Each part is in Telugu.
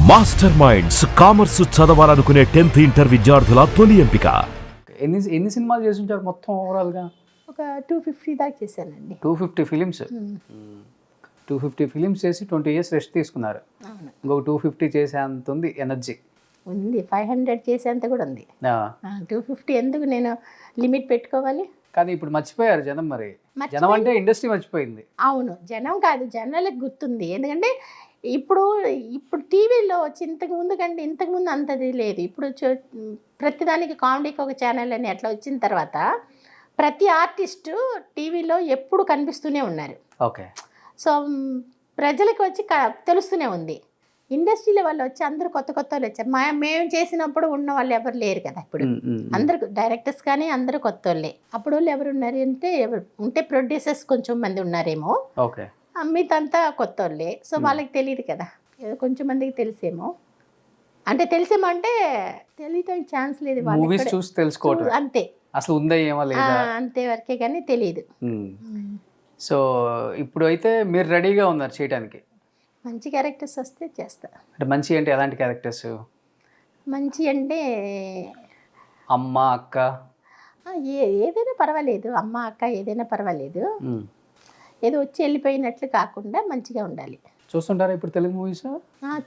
మాస్టర్ మైండ్స్ కామర్స్ చదవాలనుకునే 10th ఇంటర్ విద్యార్థుల తొలి ఎంపిక. ఎన్ని సినిమాలు చేసి ఉంటారు మొత్తం ఓవరాల్గా? ఒక 250 దాకా చేశానండి. 250 ఫిలిమ్స్. 250 ఫిలిమ్స్ చేసి 20 years రెస్ట్ తీసుకున్నారు. అవును, ఇంకొక 250 చేసేంత ఉంది ఎనర్జీ. ఉంది. 500 చేసేంత కూడా ఉంది. 250 ఎందుకు నేను లిమిట్ పెట్టుకోవాలి? కానీ ఇప్పుడు మర్చిపోయారు జనం. మరి జనం అంటే ఇండస్ట్రీ మర్చిపోయింది. అవును, జనం కాదు, జనాలకు గుర్తుంది. ఎందుకంటే ఇప్పుడు టీవీలో వచ్చి ఇంతకుముందు అంతది లేదు. ఇప్పుడు ప్రతిదానికి కామెడీకి ఒక ఛానల్ అని అట్లా వచ్చిన తర్వాత ప్రతి ఆర్టిస్టు టీవీలో ఎప్పుడు కనిపిస్తూనే ఉన్నారు. ఓకే. సో ప్రజలకు వచ్చి తెలుస్తూనే ఉంది. ఇండస్ట్రీలో వాళ్ళు వచ్చి అందరూ కొత్త వాళ్ళు వచ్చారు. మేము చేసినప్పుడు ఉన్న వాళ్ళు ఎవరు లేరు కదా. ఇప్పుడు అందరు డైరెక్టర్స్ కానీ అందరూ కొత్త వాళ్ళే. అప్పుడు వాళ్ళు ఎవరు ఉన్నారు అంటే ఉంటే ప్రొడ్యూసర్స్ కొంచెం మంది ఉన్నారేమో. ఓకే. మిగతా కొత్త వాళ్ళే. సో వాళ్ళకి తెలియదు కదా, ఏదో కొంచెం మందికి తెలిసేమో. అంటే తెలియటానికి ఛాన్స్ లేదు. మూవీస్ చూసి తెలుసుకోవటం అంతే. అసలు ఉందా ఏమో లేదా అంతే వరకే కానీ తెలియదు. సో ఇప్పుడు అయితే మీరు రెడీగా ఉన్నారు చేయడానికి. మంచి క్యారెక్టర్స్ వస్తే చేస్తా. అంటే మంచి అంటే ఎలాంటి క్యారెక్టర్స్? మంచి అంటే అమ్మ, అక్క, ఏదైనా పర్వాలేదు. అమ్మ, అక్క ఏదైనా పర్వాలేదు. ఏదో వచ్చి వెళ్ళిపోయినట్లు కాకుండా మంచిగా ఉండాలి. చూస్తుంటారా ఇప్పుడు తెలుగు మూవీస్?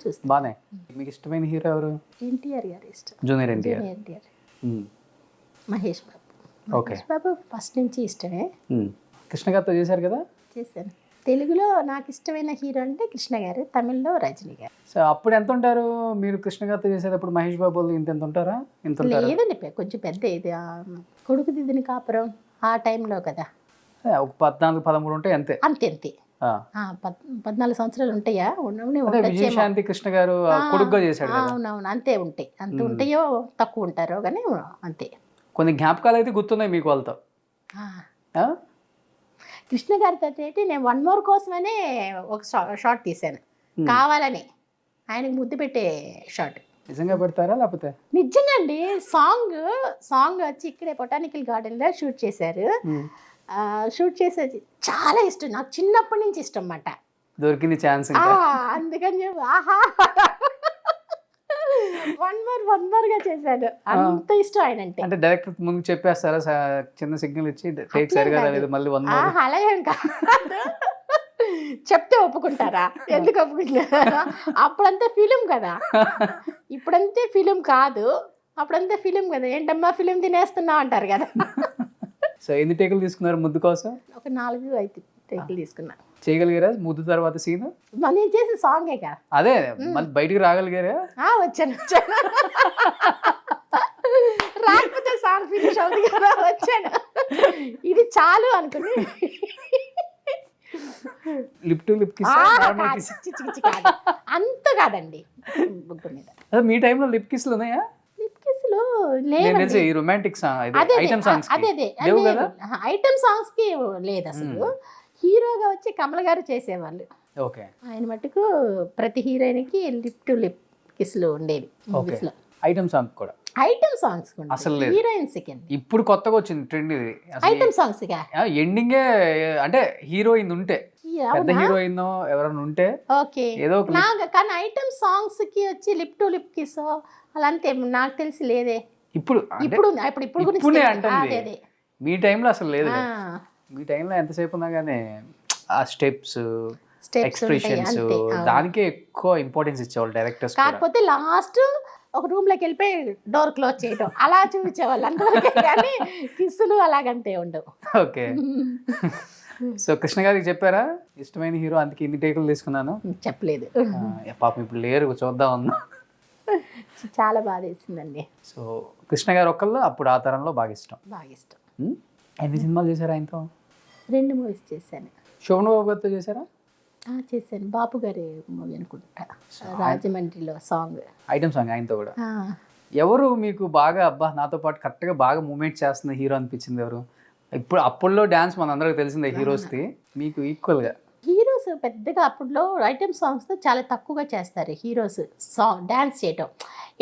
చూస్తా. బానే. మీకు ఇష్టమైన హీరో ఎవరు? ఎన్టీఆర్ గారు ఇష్టం. Junior NTR. Mahesh Babu. Okay. Mahesh Babu first నుంచి ఇష్టమే. కృష్ణ గారితో చేశారు కదా? చేశాను. తెలుగులో నాకు ఇష్టమైన హీరో అంటే కృష్ణ గారు, తమిళ్లో రజనీ గారు. సో అప్పుడు ఎంత ఉంటారు మీరు కృష్ణ గారితో చేసేటప్పుడు? మహేష్ బాబు ఇంత ఉంటారా? లేదండి, కొంచెం పెద్ద. ఇది కొడుకు దిద్దిన కాపురం ఆ టైంలో కదా. ఒక 14-13 ఉంటాయి అంతే. అంతే. 14 సంవత్సరాలు ఉంటాయా? విజయశాంతి కృష్ణ గారు కొడుకుగా చేశాడు. అవునవును, అంతే ఉంటాయి. అంత ఉంటాయో తక్కువ ఉంటారో కానీ అంతే. కొన్ని జ్ఞాపకాలు అయితే గుర్తున్నాయి మీకు వాళ్ళతో. కృష్ణ గారితో నేను 1 more కోసమనే ఒక షార్ట్ తీశాను, కావాలని. ఆయనకు ముద్దు పెట్టే షార్ట్. నిజంగా పెడతారా లేకపోతే? నిజంగా అండి. సాంగ్ వచ్చి ఇక్కడే బొటానికల్ గార్డెన్లో షూట్ చేశారు. షూట్ చేసేది చాలా ఇష్టం నాకు, చిన్నప్పటి నుంచి ఇష్టం అన్నమాట. దొరికింది ఛాన్స్. అందుకని ఆహా 1 more గా చేశాడు. అంత ఇష్టం ఆయన అంటే డైరెక్టర్ ముందు చెప్పేస్తారా? చిన్న సిగ్నల్ ఇచ్చి టేక్ సరిగా రాలేదు మళ్ళీ 1 more. అలాగే చెప్తే ఒప్పుకుంటారా? ఎందుకు ఒప్పుకుంటారా? అప్పుడంతా ఫిలిం కదా, ఇప్పుడంతే ఫిలిం కాదు. అప్పుడంతా ఫిలిం కదా. ఏంటమ్మా ఫిలిం తినేస్తున్నావు అంటారు కదా. సో ఎన్ని టేకులు తీసుకున్నారు ముద్దు కోసం? ఒక 4-5 టేకులు తీసుకున్నా. చేయగలిగారా ముద్దు తర్వాత సీన్? నేను చేసిన సాంగే కదా. అదే మళ్ళీ బయటికి రాగలిగారా? వచ్చాను. రాకపోతే సాంగ్ ఫినిష్ అవుతుంది కదా. వచ్చాను. ఇది చాలు అనుకుని లిప్ టు లిప్ కిస్ అంత కాదండి. మీ టైంలో లిప్ కిస్లు ఉన్నాయా? రొమాంటిక్ సాంగ్ ఐటమ్ సాంగ్స్ కి లేదు అసలు. హీరోగా వచ్చి కమల్ గారు చేసేవాళ్ళు. ఓకే. ఆయన మటుకు ప్రతి హీరోయిన్ కి లిప్ టు లిప్ కిస్లు ఉండేవి మూవీస్ లో. ఐటమ్ సాంగ్ కూడా. ఐటమ్ సాంగ్స్ అసలు హీరోయిన్స్ కి ఇప్పుడు కొత్తగా వచ్చింది ట్రెండ్ ఇది. ఐటమ్ సాంగ్స్ ఎండింగే అంటే హీరోయిన్ ఉంటే, పెద్ద హీరోయిన్ ఎవరైనా ఉంటే ఓకే ఏదో. కానీ ఐటమ్ సాంగ్స్ కి వచ్చి లిప్ టు లిప్ కిస్ అలా అంతే నాకు తెలిసి లేదే. ఇప్పుడు గురించి మీ టైంలో అసలు లేదు. మీ టైంలో ఎంతసేపు ఉన్నా కానీ ఆ స్టెప్స్ ఎక్స్ప్రెషన్స్ దానికే ఎక్కువ ఇంపార్టెన్స్ ఇచ్చేవాళ్ళు డైరెక్టర్స్. కాకపోతే లాస్ట్ ఒక రూమ్ లోకి వెళ్ళిపోయి డోర్ క్లోజ్ చేయడం అలా చూపించేవాళ్ళు అంతవరకే, కానీ కిస్సులు అలాగంతే ఉండవు. ఓకే. సో కృష్ణ గారికి చెప్పారా ఇష్టమైన హీరో అందుకే ఇన్ని టేకులు తీసుకున్నాను? చెప్పలేదు. పాపం ఇప్పుడు లేరు, చూద్దాం అన్నా. చాలా బాధ వేసిందండి. సో కృష్ణ గారు ఒకళ్ళు అప్పుడు ఆ తరంలో బాగా ఇష్టం. ఎన్ని సినిమాలు చేశారు ఆయనతో? 2 మూవీస్ చేశాను. శోభన్ బాబు గారితో చేశారా? చేశాను. బాపు గారి మూవీ అనుకుంటా, రాజమండ్రిలో సాంగ్, ఐటమ్ సాంగ్ ఆయనతో కూడా. ఎవరు మీకు బాగా అబ్బా నాతో పాటు కరెక్ట్గా బాగా మూమెంట్ చేస్తున్న హీరో అనిపించింది ఎవరు? ఇప్పుడు అప్పుల్లో డ్యాన్స్ మన అందరికి తెలిసిందే హీరోస్ది, మీకు ఈక్వల్గా హీరోస్ పెద్దగా అప్పుడులో ఐటమ్ సాంగ్స్తో చాలా తక్కువగా చేస్తారు హీరోస్ డ్యాన్స్ చేయటం.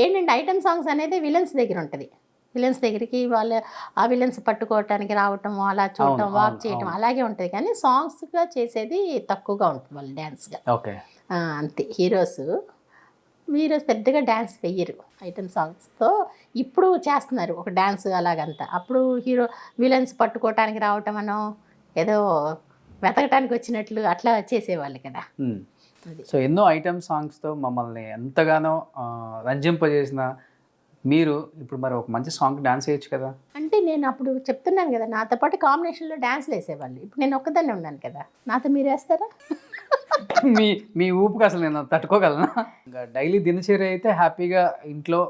ఏంటంటే ఐటమ్ సాంగ్స్ అనేది విలన్స్ దగ్గర ఉంటుంది. విలన్స్ దగ్గరికి వాళ్ళు ఆ విలన్స్ పట్టుకోవటానికి రావటం, అలా చూడటం, వాక్ చేయటం అలాగే ఉంటుంది. కానీ సాంగ్స్గా చేసేది తక్కువగా ఉంటుంది వాళ్ళు డ్యాన్స్గా. ఓకే. అంతే. హీరోస్ హీరోస్ పెద్దగా డ్యాన్స్ వెయ్యరు ఐటమ్ సాంగ్స్తో. ఇప్పుడు చేస్తున్నారు ఒక డ్యాన్స్ అలాగంతా. అప్పుడు హీరో విలన్స్ పట్టుకోవటానికి రావటం అనో ఏదో వెతకటానికి వచ్చినట్లు అట్లా చేసేవాళ్ళు కదా. అది సో ఎన్నో ఐటమ్ సాంగ్స్తో మమ్మల్ని ఎంతగానో రంజింపజేసిన మీరు ఇప్పుడు మరి ఒక మంచి సాంగ్ డాన్స్ చేయొచ్చు కదా. అంటే నేను అప్పుడు చెప్తున్నాను కదా, నాతో పాటు కాంబినేషన్లో డ్యాన్స్లు వేసేవాళ్ళు. ఇప్పుడు నేను ఒక్కదాన్నే ఉన్నాను కదా, నాతో మీరు వేస్తారా? మీ ఊపుకి అసలు నేను తట్టుకోగలనా? ఇంకా డైలీ దినచర్య అయితే హ్యాపీగా ఇంట్లో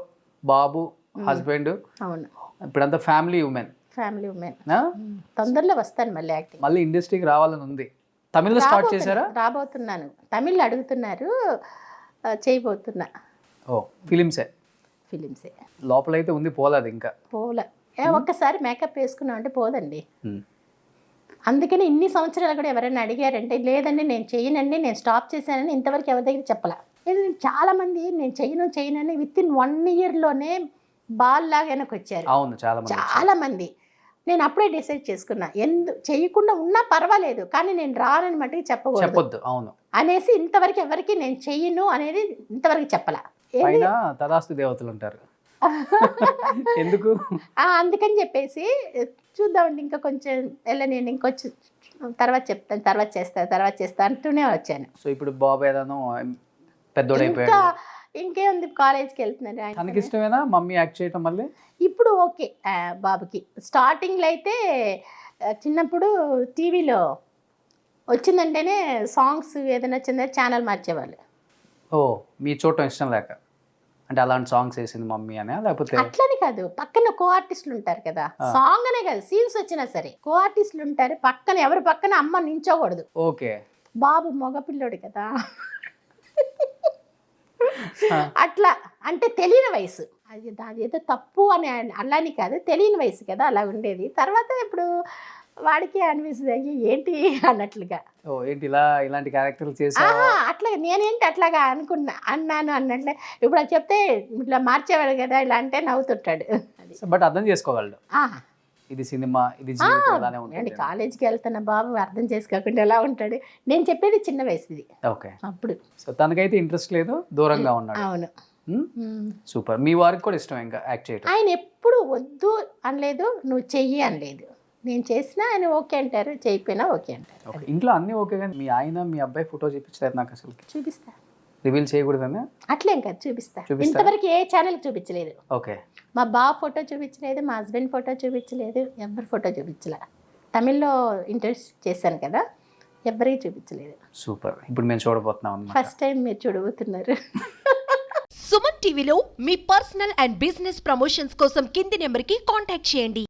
బాబు హస్బెండ్, అవును, ఇప్పుడంతా ఫ్యామిలీ ఉమెన్. తొందరలో వస్తాను మళ్ళీ యాక్టింగ్. మళ్ళీ ఇండస్ట్రీకి రావాలని ఉంది. తమిళ్లో స్టార్ట్ చేశారా? రాబోతున్నాను. తమిళ్ అడుగుతున్నారు, చేయబోతున్నా. ఓ ఫిలిమ్సే లోపలైతే ఉంది, పోలేదు ఇంకా పోలే. ఒక్కసారి మేకప్ వేసుకున్నాం అంటే పోదండి. అందుకని ఇన్ని సంవత్సరాలు కూడా ఎవరైనా అడిగారంటే లేదండి నేను చెయ్యనండి, నేను స్టాప్ చేశానని ఇంతవరకు ఎవరి దగ్గర చెప్పాల. చాలామంది నేను చెయ్యనని విత్ ఇన్ 1 yearలోనే బాల్ లాగా వెనక్కి వచ్చారు. అవును, చాలా మంది. నేను అప్పుడే డిసైడ్ చేసుకున్నా, చేయకుండా ఉన్నా పర్వాలేదు కానీ నేను రానని మట్టుకు చెప్పకూడదు అవును అనేసి ఇంతవరకు ఎవరికి నేను చెయ్యను అనేది ఇంతవరకు చెప్పలా. తదాస్తు దేవతలు ఉంటారు ఎందుకు అందుకని చెప్పేసి చూద్దామండి, ఇంకా కొంచెం వెళ్ళనండి, ఇంకొంచెం తర్వాత చెప్తాను, తర్వాత చేస్తా అంటూనే వచ్చాను. సో ఇప్పుడు బాబు ఏదైనా పెద్దోడైపోయాడు, ఇంకా ఇంకేముంది, కాలేజ్కి వెళ్తున్నాడు. తనకి ఇష్టమేనా మమ్మీ యాక్ట్ చేయటం? మళ్ళీ ఇప్పుడు ఓకే బాబుకి. స్టార్టింగ్లో అయితే చిన్నప్పుడు టీవీలో వచ్చిందంటేనే సాంగ్స్ ఏదైనా వచ్చిందంటే ఛానల్ మార్చేవాళ్ళు. ఓ మీ చూడటం ఇష్టం లేక అంటే అలాంటి సాంగ్స్ వేసింది మమ్మీ అనే, లేకపోతే అట్లని కాదు, పక్కన కో ఆర్టిస్టులు ఉంటారు కదా, సాంగ్ అనే కాదు సీన్స్ వచ్చినా సరే కో ఆర్టిస్టులు ఉంటారు పక్కన, ఎవరి పక్కన అమ్మ నించోకూడదు. ఓకే బాబు మగపిల్లోడు కదా అట్లా అంటే తెలియని వయసు, అది ఏదో తప్పు అని అలాని కాదు, తెలియని వయసు కదా అలా ఉండేది. తర్వాత ఇప్పుడు వాడికి అనిపిస్తుంది అయ్యి ఏంటి అన్నట్లుగా, ఏంటి ఇలాంటి క్యారెక్టర్లు చేసా అట్లా నేనేంటి అట్లాగా అన్నాను అన్నట్లే. ఇప్పుడు అది చెప్తే ఇట్లా మార్చేవాడు కదా ఇలా అంటే నవ్వుతుంటాడు. బట్ అర్థం చేసుకోగలడు, ఇది సినిమా, ఇది అండి. కాలేజీకి వెళ్తున్న బాబు అర్థం చేసుకోకుండా ఎలా ఉంటాడు. నేను చెప్పేది చిన్న వయసుది. ఓకే, అప్పుడు సో తనకైతే ఇంట్రెస్ట్ లేదు, దూరంగా ఉన్నాడు. అవును, సూపర్. మీ వారికి కూడా ఇష్టం ఇంకా యాక్ట్ చేయడం? ఆయన ఎప్పుడు వద్దు అనలేదు, నువ్వు చెయ్యి అనలేదు. నేను చేసినా ఆయన ఓకే అంటారు, చేయకపోయినా ఓకే అంటారు. ఇంట్లో అన్ని ఓకే, కానీ మీ ఆయన మీ అబ్బాయి ఫోటో చూపించలేదు నాకు. అసలు చూపిస్తా, రివీల్ చేయకూడదని అట్లేం కాదు, చూపిస్తా. ఇంతవరకు ఏ ఛానల్ చూపించలేదు. ఓకే, మా బాబు ఫోటో చూపించలేదు, మా హస్బెండ్ ఫోటో చూపించలేదు, ఎవరి ఫోటో చూపించలే. తమిళ్లో ఇంటర్వ్యూస్ చేశాను కదా, ఎవరికి చూపించలేదు. సూపర్. ఇప్పుడు మేము చూడబోతున్నాం, ఫస్ట్ టైం మీరు చూడబోతున్నారు. సుమన్ టీవీలో మీ పర్సనల్ అండ్ బిజినెస్ ప్రమోషన్స్ కోసం కింది నెంబర్కి కాంటాక్ట్ చేయండి.